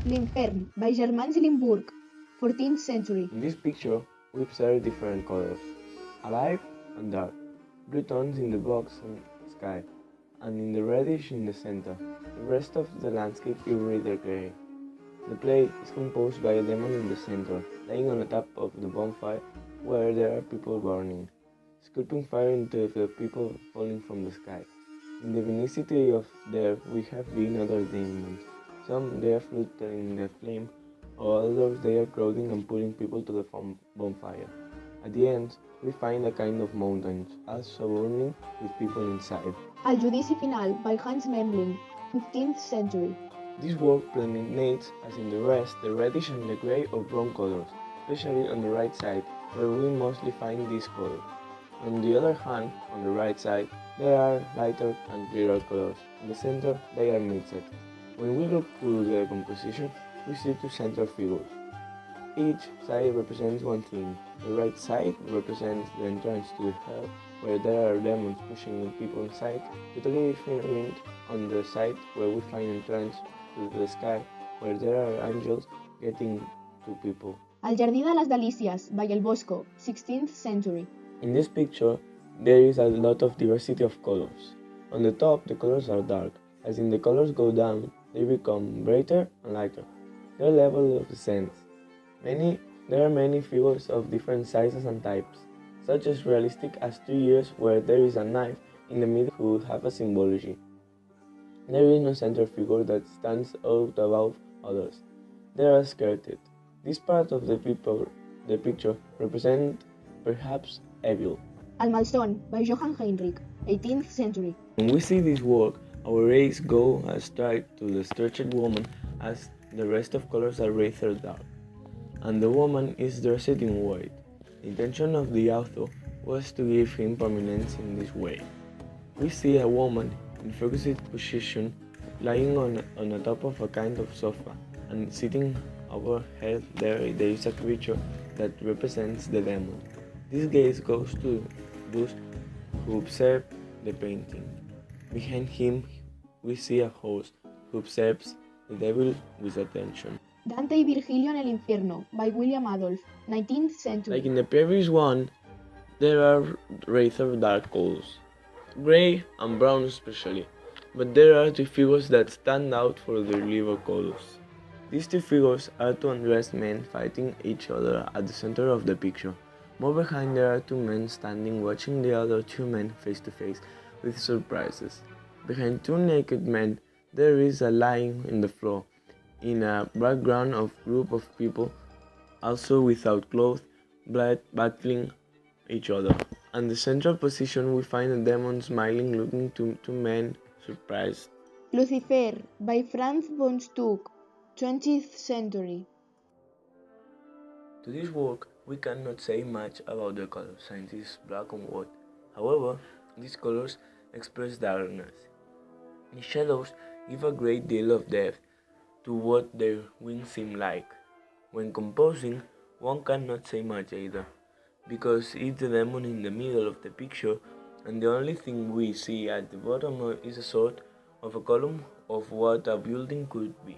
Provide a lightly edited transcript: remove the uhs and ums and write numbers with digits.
L'Infern by Germain Limburg, 14th century. In this picture, we observe different colors, alive and dark, blue tones in the box and sky, and in the reddish in the center. The rest of the landscape is rather gray. The play is composed by a demon in the center, lying on the top of the bonfire where there are people burning, sculpting fire into the people falling from the sky. In the vicinity of there we have been other demons. Some they are floating in the flame, or others they are crowding and pulling people to the bonfire. At the end, we find a kind of mountains, also burning with people inside. El judici final by Hans Memling, 15th century. This work predominates, as in the rest, the reddish and the grey or brown colors, especially on the right side, where we mostly find this color. On the other hand, on the right side, there are lighter and clearer colors. In the center, they are mixed. When we look through the composition, we see two central figures. Each side represents one thing. The right side represents the entrance to the hell, where there are demons pushing people inside, totally different on the side where we find entrance to the sky, where there are angels getting to people. El jardí de les delícies by El Bosco, 16th century. In this picture, there is a lot of diversity of colors. On the top, the colors are dark. As in the colors go down, they become brighter and lighter. Their level of descends. There are many figures of different sizes and types, such as realistic as 2 years where there is a knife in the middle who have a symbology. There is no center figure that stands out above others. They are skirted. This part of the picture represents perhaps evil. El Malson by Johann Heinrich, 18th century. When we see this work, our rays go as straight to the stretched woman as the rest of colors are rather dark, and the woman is dressed in white. The intention of the author was to give him prominence in this way. We see a woman in focused position lying on the top of a kind of sofa, and sitting overhead there is a creature that represents the demon. This gaze goes to those who observe the painting. Behind him we see a host who observes the devil with attention. Dante y Virgilio en el Infierno by William Adolph, 19th century. Like in the previous one, there are rather dark colors, gray and brown especially, but there are two figures that stand out for their liver colors. These two figures are two undressed men fighting each other at the center of the picture. More behind there are two men standing watching the other two men face to face with surprises. Behind two naked men there is a lying in the floor, in a background of group of people also without clothes, battling each other. And the central position we find a demon smiling looking to two men surprised. Lucifer by Franz von Stuck, 20th century. To this work, we cannot say much about the color, since it is black and white. However, these colors express darkness. The shadows give a great deal of depth to what their wings seem like. When composing, one cannot say much either, because it's the demon in the middle of the picture, and the only thing we see at the bottom is a sort of a column of what a building could be.